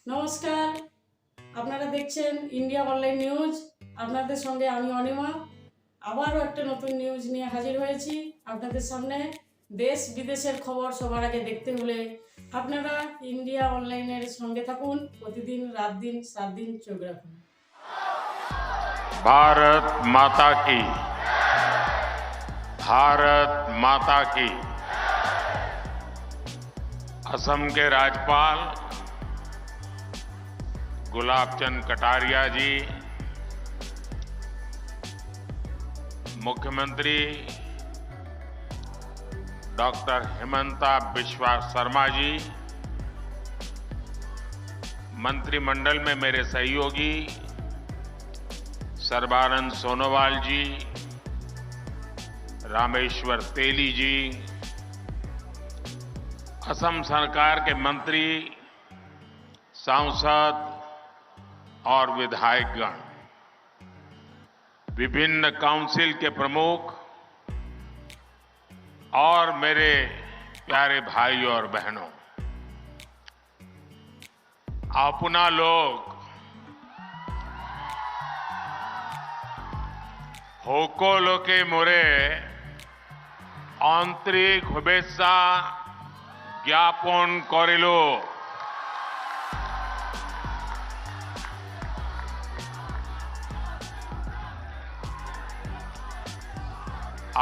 নমস্কার, আপনারা দেখছেন ইন্ডিয়া অনলাইন নিউজ। আপনাদের সঙ্গে আমি অনিমা আবারও একটা নতুন নিউজ নিয়ে হাজির হয়েছি আপনাদের সামনে। দেশ বিদেশের খবর সবার আগে দেখতে হলে আপনারা ইন্ডিয়া অনলাইনের সঙ্গে থাকুন। প্রতিদিন রাত দিন 7 দিন চোখ রাখুন। भारत माता की, भारत माता की। असम के राज्यपाल गुलाबचंद कटारिया जी, मुख्यमंत्री डॉक्टर हिमंता बिस्वा शर्मा जी, मंत्रिमंडल में मेरे सहयोगी सर्बानंद सोनोवाल जी, रामेश्वर तेली जी, असम सरकार के मंत्री, सांसद और विधायकगण, विभिन्न काउंसिल के प्रमुख और मेरे प्यारे भाई और बहनों, अपना लोग সকলোকে মোরে আন্তরিক শুভেচ্ছা জ্ঞাপন করিল।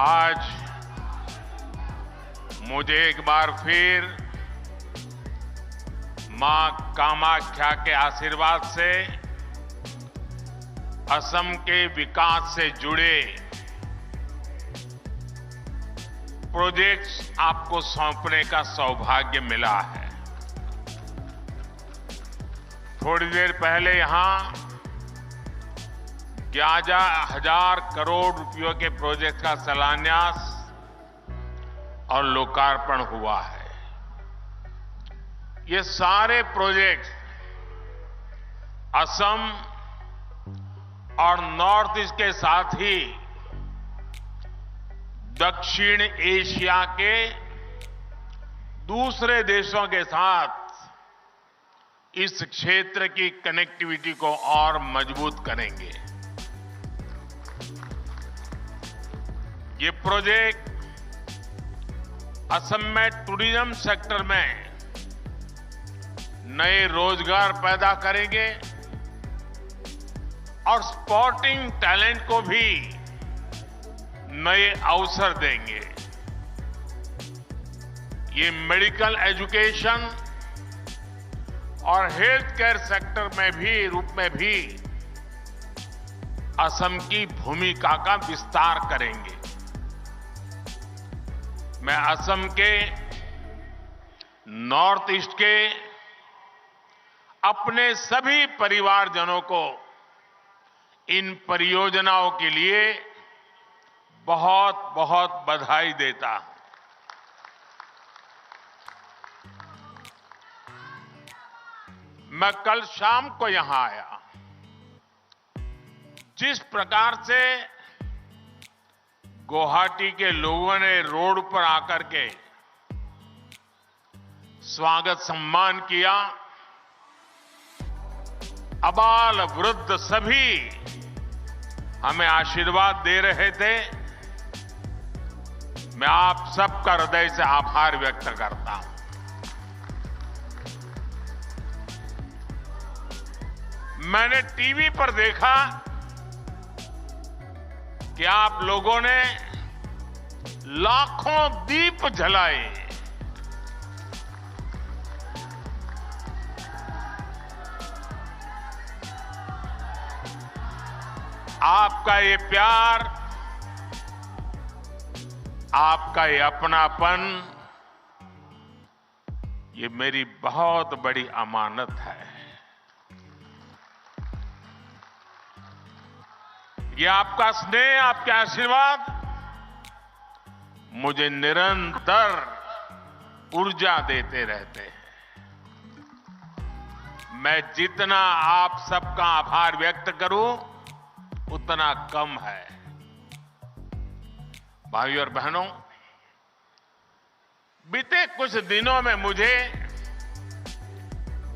आज मुझे एक बार फिर मां कामाख्या के आशीर्वाद से असम के विकास से जुड़े प्रोजेक्ट्स आपको सौंपने का सौभाग्य मिला है। थोड़ी देर पहले यहां 11,000 करोड़ रुपयों के प्रोजेक्ट का शिलान्यास और लोकार्पण हुआ है। ये सारे प्रोजेक्ट असम और नॉर्थ ईस्ट के साथ ही दक्षिण एशिया के दूसरे देशों के साथ इस क्षेत्र की कनेक्टिविटी को और मजबूत करेंगे। ये प्रोजेक्ट असम में टूरिज्म सेक्टर में नए रोजगार पैदा करेंगे और स्पोर्टिंग टैलेंट को भी नए अवसर देंगे। ये मेडिकल एजुकेशन और हेल्थ केयर सेक्टर में भी रूप में भी असम की भूमिका का विस्तार करेंगे। मैं असम के नॉर्थ ईस्ट के अपने सभी परिवारजनों को इन परियोजनाओं के लिए बहुत बहुत बधाई देता हूं। मैं कल शाम को यहां आया। जिस प्रकार से गुवाहाटी के लोगों ने रोड पर आकर के स्वागत सम्मान किया, अबाल वृद्ध सभी हमें आशीर्वाद दे रहे थे, मैं आप सबका हृदय से आभार व्यक्त करता हूं। मैंने टीवी पर देखा कि आप लोगों ने लाखों दीप जलाए। आपका ये प्यार, आपका ये अपनापन, ये मेरी बहुत बड़ी अमानत है। ये आपका स्नेह, आपके आशीर्वाद मुझे निरंतर ऊर्जा देते रहते हैं। मैं जितना आप सबका आभार व्यक्त करूं उतना कम है। भाइयों और बहनों, बीते कुछ दिनों में मुझे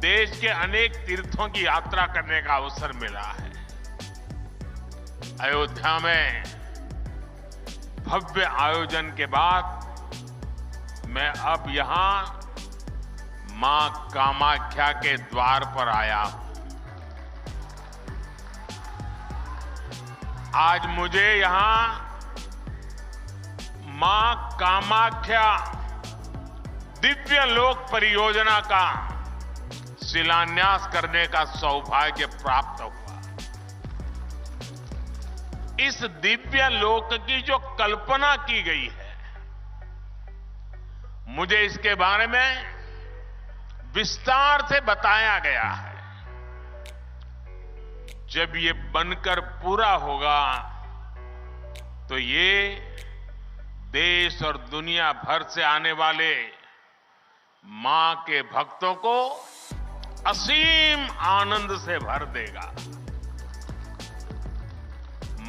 देश के अनेक तीर्थों की यात्रा करने का अवसर मिला है। अयोध्या में भव्य आयोजन के बाद मैं अब यहां मां कामाख्या के द्वार पर आया हूं। आज मुझे यहां मां कामाख्या दिव्य लोक परियोजना का शिलान्यास करने का सौभाग्य प्राप्त हुआ। इस दिव्य लोक की जो कल्पना की गई है, मुझे इसके बारे में विस्तार से बताया गया है। जब ये बनकर पूरा होगा तो ये देश और दुनिया भर से आने वाले मां के भक्तों को असीम आनंद से भर देगा।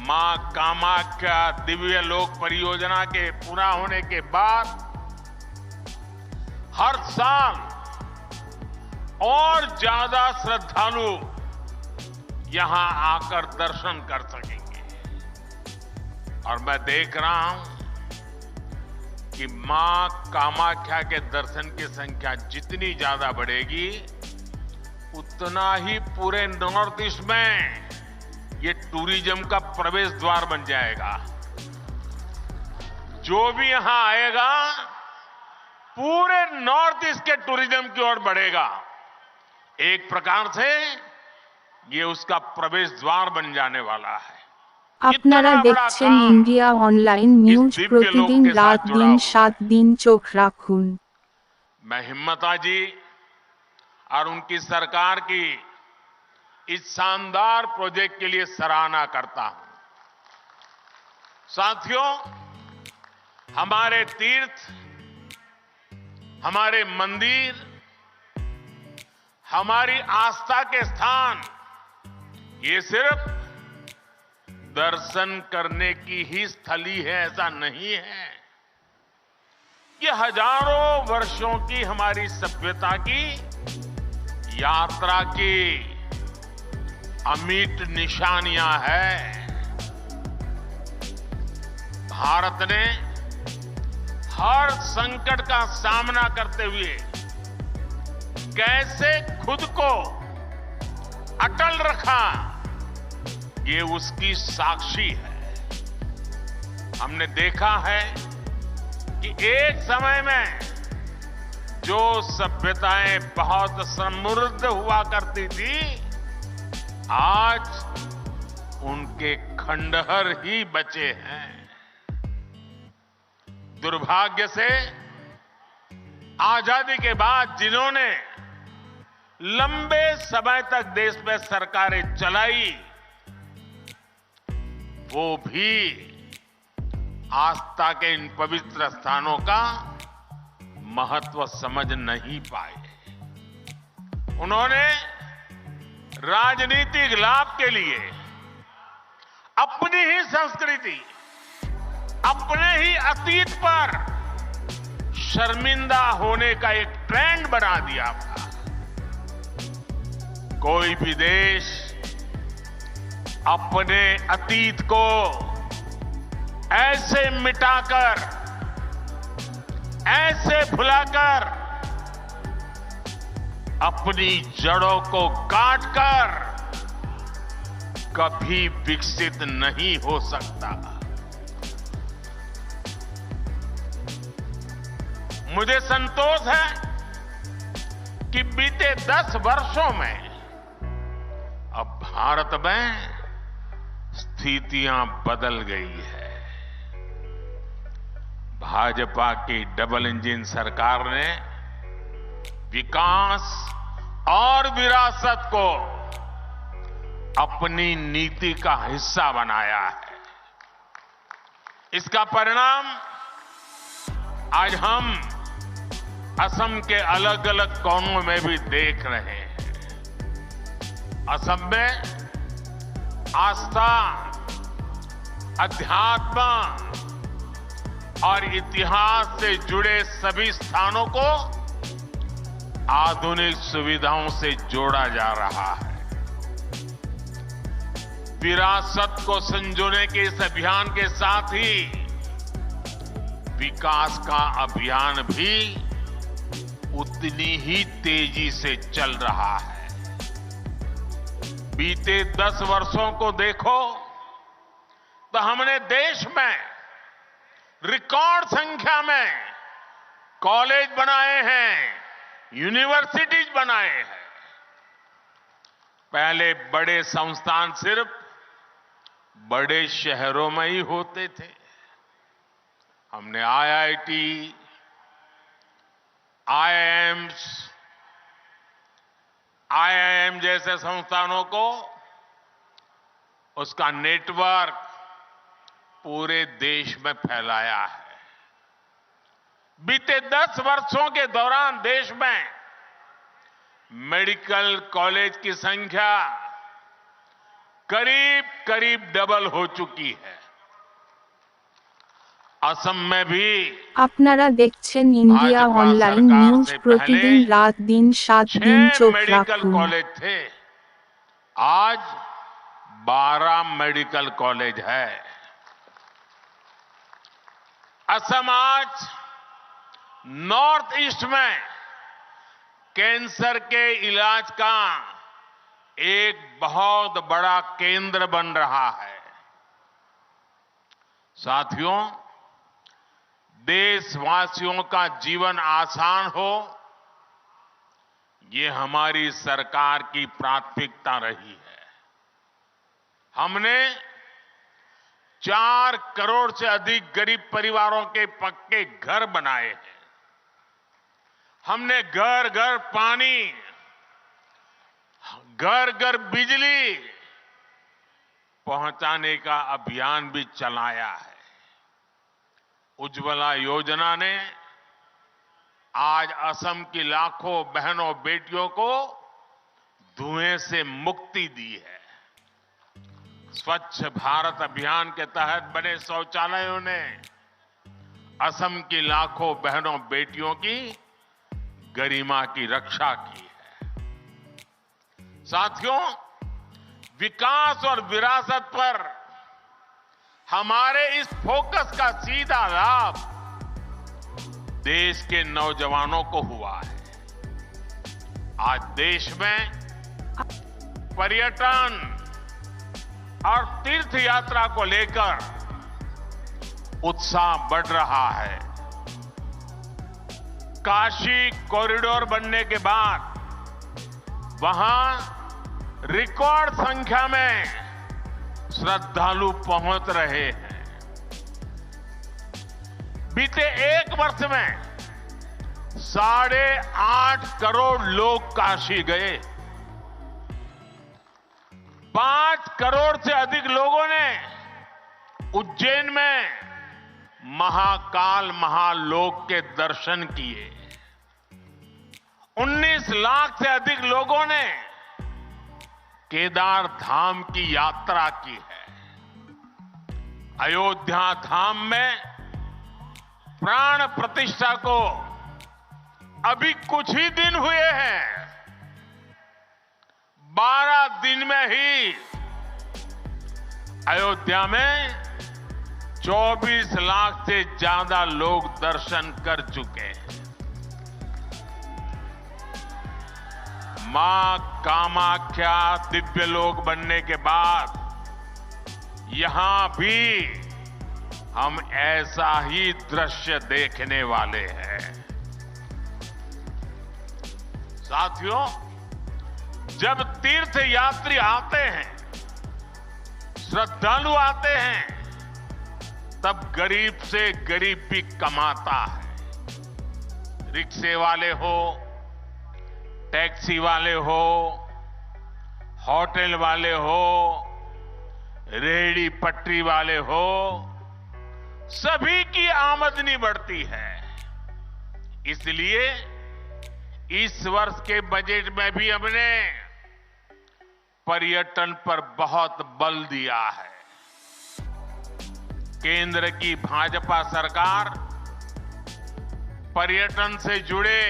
मां कामाख्या दिव्य लोक परियोजना के पूरा होने के बाद हर साल और ज्यादा श्रद्धालु यहां आकर दर्शन कर सकेंगे। और मैं देख रहा हूं कि मां कामाख्या के दर्शन की संख्या जितनी ज्यादा बढ़ेगी, उतना ही पूरे नॉर्थ ईस्ट में ये टूरिज्म का प्रवेश द्वार बन जाएगा। जो भी यहां आएगा पूरे नॉर्थ ईस्ट के टूरिज्म की ओर बढ़ेगा। एक प्रकार से ये उसका प्रवेश द्वार बन जाने वाला है। আপনারা দেখছেন ইন্ডিয়া অনলাইন নিউজ প্রতিদিন রাত দিন 7 दिन চোখ রাখুন। मैं हिम्मता जी और उनकी सरकार की इस शानदार प्रोजेक्ट के लिए सराहना करता हूं। साथियों, हमारे तीर्थ, हमारे मंदिर, हमारी आस्था के स्थान ये सिर्फ दर्शन करने की ही स्थली है, ऐसा नहीं है। ये हजारों वर्षों की हमारी सभ्यता की यात्रा की अमिट निशानियां हैं। भारत ने हर संकट का सामना करते हुए कैसे खुद को अटल रखा, ये उसकी साक्षी है। हमने देखा है कि एक समय में जो सभ्यताएं बहुत समृद्ध हुआ करती थी, आज उनके खंडहर ही बचे हैं। दुर्भाग्य से आजादी के बाद जिन्होंने लंबे समय तक देश में सरकारें चलाई, वो भी आस्था के इन पवित्र स्थानों का महत्व समझ नहीं पाए। उन्होंने राजनीतिक लाभ के लिए अपनी ही संस्कृति, अपने ही अतीत पर शर्मिंदा होने का एक ट्रेंड बना दिया था। कोई भी देश अपने अतीत को ऐसे मिटाकर, ऐसे भुलाकर, अपनी जड़ों को काटकर कभी विकसित नहीं हो सकता। मुझे संतोष है कि बीते 10 वर्षों में अब भारत में स्थितियां बदल गई है। भाजपा की डबल इंजन सरकार ने विकास और विरासत को अपनी नीति का हिस्सा बनाया है। इसका परिणाम आज हम असम के अलग अलग कोनों में भी देख रहे हैं। असम में आस्था, अध्यात्म और इतिहास से जुड़े सभी स्थानों को आधुनिक सुविधाओं से जोड़ा जा रहा है। विरासत को संजोने के इस अभियान के साथ ही विकास का अभियान भी उतनी ही तेजी से चल रहा है। बीते 10 वर्षों को देखो तो हमने देश में रिकॉर्ड संख्या में कॉलेज बनाए हैं, यूनिवर्सिटीज बनाए हैं। पहले बड़े संस्थान सिर्फ बड़े शहरों में ही होते थे। हमने आईआईटी, आईआईएम जैसे संस्थानों को उसका नेटवर्क पूरे देश में फैलाया है। बीते 10 वर्षों के दौरान देश में मेडिकल कॉलेज की संख्या करीब करीब डबल हो चुकी है। असम में भी আপনারা দেখছেন ইন্ডিয়া অনলাইন নিউজ প্রতিদিন রাত দিন 7 দিন 6 চোখ मेडिकल রাখুন। कॉलेज थे, आज 12 मेडिकल कॉलेज है। असम आज नॉर्थ ईस्ट में कैंसर के इलाज का एक बहुत बड़ा केंद्र बन रहा है। साथियों, देशवासियों का जीवन आसान हो, ये हमारी सरकार की प्राथमिकता रही है। हमने 4 करोड़ से अधिक गरीब परिवारों के पक्के घर बनाए हैं। हमने घर घर पानी, घर घर बिजली पहुंचाने का अभियान भी चलाया है। उज्ज्वला योजना ने आज असम की लाखों बहनों बेटियों को धुएं से मुक्ति दी है। स्वच्छ भारत अभियान के तहत बने शौचालयों ने असम की लाखों बहनों बेटियों की गरिमा की रक्षा की है। साथियों, विकास और विरासत पर हमारे इस फोकस का सीधा लाभ देश के नौजवानों को हुआ है। आज देश में पर्यटन और तीर्थ यात्रा को लेकर उत्साह बढ़ रहा है। काशी कॉरिडोर बनने के बाद वहां रिकॉर्ड संख्या में श्रद्धालु पहुंच रहे हैं। बीते 1 वर्ष में 8.5 करोड़ लोग काशी गए। 5 करोड़ से अधिक लोगों ने उज्जैन में महाकाल महालोक के दर्शन किए। 19 लाख से अधिक लोगों ने केदार धाम की यात्रा की है। अयोध्या धाम में प्राण प्रतिष्ठा को अभी कुछ ही दिन हुए हैं। 12 दिन में ही अयोध्या में 24 लाख से ज्यादा लोग दर्शन कर चुके हैं। मां कामाख्या दिव्य लोक बनने के बाद यहां भी हम ऐसा ही दृश्य देखने वाले हैं। साथियों, जब तीर्थ यात्री आते हैं, श्रद्धालु आते हैं, तब गरीब से गरीब भी कमाता है। रिक्शे वाले हो, टैक्सी वाले हो, होटल वाले हो, रेहड़ी पटरी वाले हो, सभी की आमदनी बढ़ती है। इसलिए इस वर्ष के बजट में भी हमने पर्यटन पर बहुत बल दिया है। केंद्र की भाजपा सरकार पर्यटन से जुड़े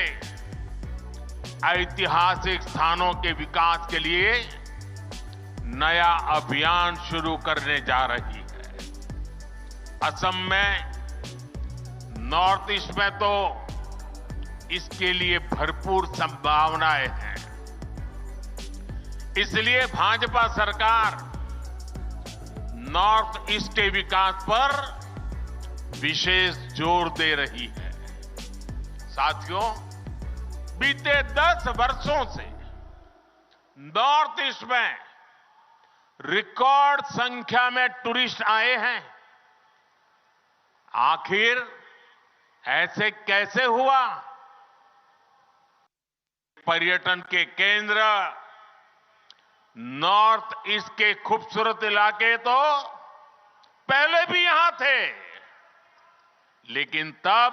ऐतिहासिक स्थानों के विकास के लिए नया अभियान शुरू करने जा रही है। असम में, नॉर्थ ईस्ट में तो इसके लिए भरपूर संभावनाएं हैं। इसलिए भाजपा सरकार नॉर्थ ईस्ट के विकास पर विशेष जोर दे रही है। साथियों, बीते 10 वर्षों से नॉर्थ ईस्ट में रिकॉर्ड संख्या में टूरिस्ट आए हैं। आखिर ऐसे कैसे हुआ? पर्यटन के केंद्र नॉर्थ ईस्ट के खूबसूरत इलाके तो पहले भी यहां थे, लेकिन तब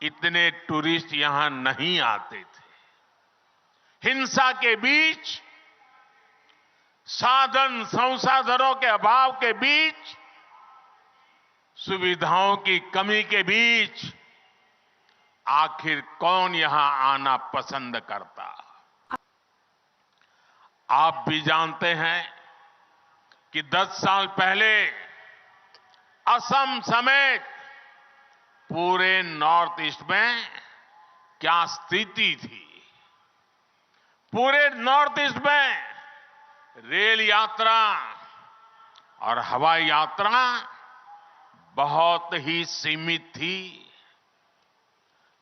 इतने टूरिस्ट यहां नहीं आते थे। हिंसा के बीच, साधन संसाधनों के अभाव के बीच, सुविधाओं की कमी के बीच आखिर कौन यहां आना पसंद करता? आप भी जानते हैं कि 10 साल पहले असम समेत पूरे नॉर्थ ईस्ट में क्या स्थिति थी। पूरे नॉर्थ ईस्ट में रेल यात्रा और हवाई यात्रा बहुत ही सीमित थी।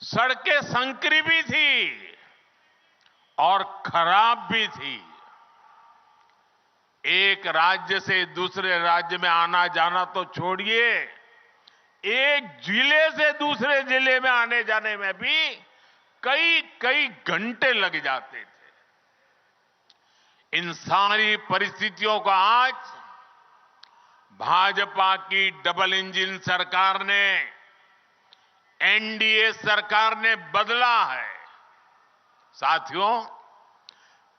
सड़कें संकरी भी थी और खराब भी थी। एक राज्य से दूसरे राज्य में आना जाना तो छोड़िए, एक जिले से दूसरे जिले में आने जाने में भी कई घंटे लग जाते थे। इन सारी परिस्थितियों को आज भाजपा की डबल इंजन सरकार ने, एनडीए सरकार ने बदला है। साथियों,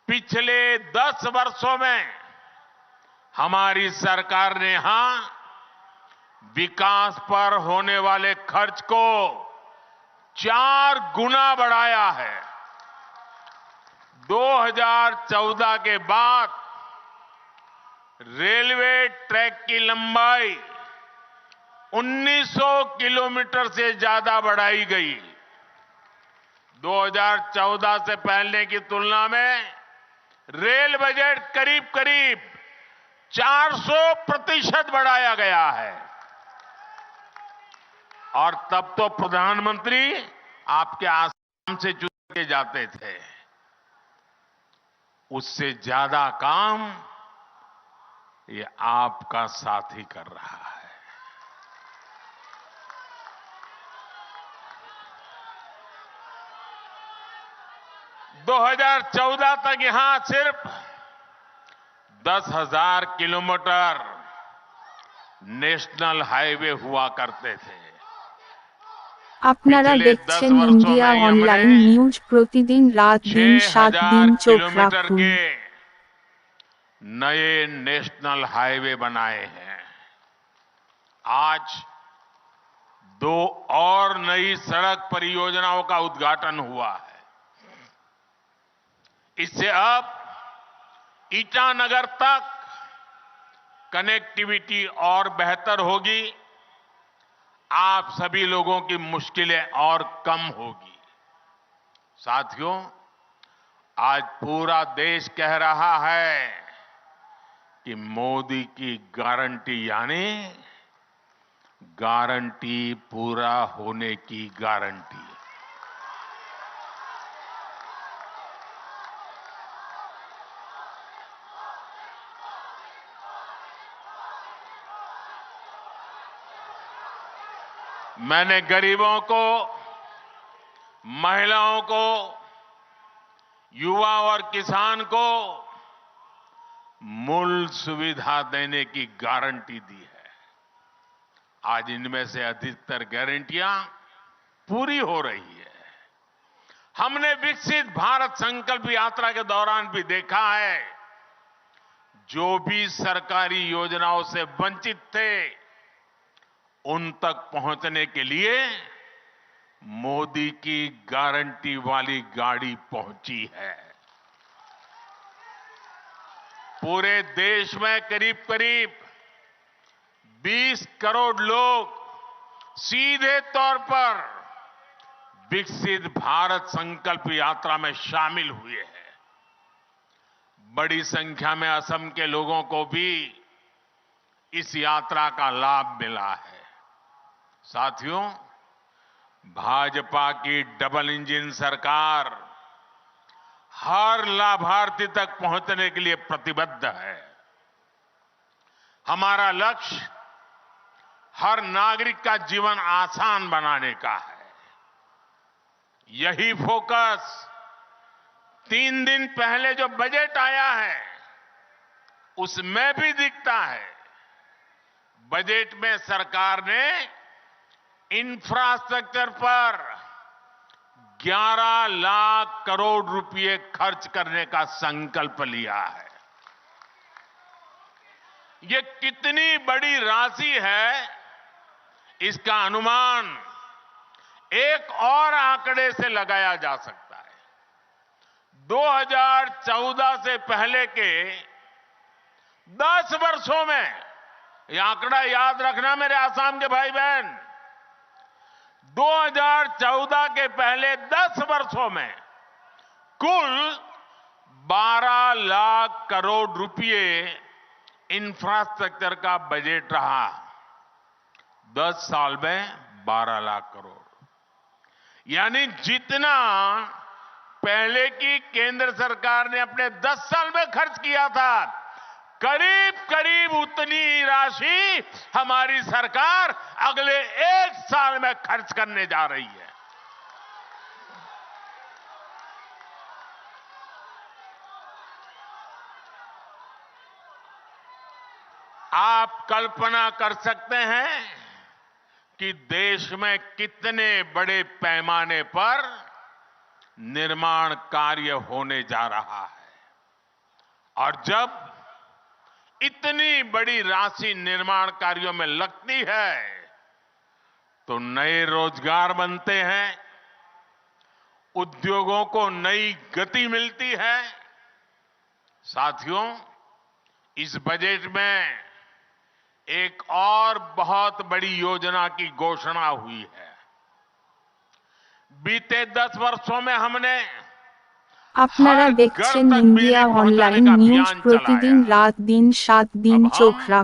पिछले 10 वर्षों में हमारी सरकार ने यहां विकास पर होने वाले खर्च को 4 गुना बढ़ाया है। 2014 के बाद रेलवे ट्रैक की लंबाई 1900 किलोमीटर से ज्यादा बढ़ाई गई। 2014 से पहले की तुलना में रेल बजट करीब 400% बढ़ाया गया है। और तब तो प्रधानमंत्री आपके आसाम से चुन के जाते थे। उससे ज्यादा काम ये आपका साथी कर रहा है। - 2014 तक यहां सिर्फ 10,000 किलोमीटर नेशनल हाईवे हुआ करते थे। আপনারা দেখছেন ইন্ডিয়া অনলাইন নিউজ প্রতিদিন রাত দিন 7 দিন চোখ 6,000 किलोमीटर রাখুন। के नए नेशनल हाईवे बनाए हैं। आज 2 और नई सड़क परियोजनाओं का उद्घाटन हुआ है। इससे अब ईटानगर तक कनेक्टिविटी और बेहतर होगी। आप सभी लोगों की मुश्किलें और कम होगी। साथियों, आज पूरा देश कह रहा है कि मोदी की गारंटी यानी गारंटी पूरा होने की गारंटी। मैंने गरीबों को, महिलाओं को, युवा और किसान को मूल सुविधा देने की गारंटी दी है। आज इनमें से अधिकतर गारंटियां पूरी हो रही है। हमने विकसित भारत संकल्प यात्रा के दौरान भी देखा है, जो भी सरकारी योजनाओं से वंचित थे उन तक पहुंचने के लिए मोदी की गारंटी वाली गाड़ी पहुंची है। पूरे देश में करीब करीब 20 करोड़ लोग सीधे तौर पर विकसित भारत संकल्प यात्रा में शामिल हुए हैं। बड़ी संख्या में असम के लोगों को भी इस यात्रा का लाभ मिला है। साथियों, भाजपा की डबल इंजन सरकार हर लाभार्थी तक पहुंचने के लिए प्रतिबद्ध है। हमारा लक्ष्य हर नागरिक का जीवन आसान बनाने का है। यही फोकस 3 दिन पहले जो बजट आया है उसमें भी दिखता है। बजट में सरकार ने इंफ्रास्ट्रक्चर पर 11 लाख करोड़ रुपए खर्च करने का संकल्प लिया है। ये कितनी बड़ी राशि है, इसका अनुमान एक और आंकड़े से लगाया जा सकता है। 2014 से पहले के 10 वर्षों में, यह आंकड़ा याद रखना मेरे आसाम के भाई बहन, 2014 के पहले 10 वर्षों में कुल 12 लाख करोड़ रुपए इंफ्रास्ट्रक्चर का बजट रहा। 10 साल में 12 लाख करोड़, यानी जितना पहले की केंद्र सरकार ने अपने 10 साल में खर्च किया था, करीब करीब उतनी राशि हमारी सरकार अगले 1 साल में खर्च करने जा रही है। आप कल्पना कर सकते हैं कि देश में कितने बड़े पैमाने पर निर्माण कार्य होने जा रहा है, और जब इतनी बड़ी राशि निर्माण कार्यों में लगती है तो नए रोजगार बनते हैं, उद्योगों को नई गति मिलती है। साथियों, इस बजट में एक और बहुत बड़ी योजना की घोषणा हुई है। बीते 10 वर्षों में हमने আপনারা हर घर দেখছেন तक ইন্ডিয়া बिजली অনলাইন पहुंचाने का নিউজ अभियान প্রতিদিন चलाया। রাত দিন 7 দিন अब हम চোখ রাখ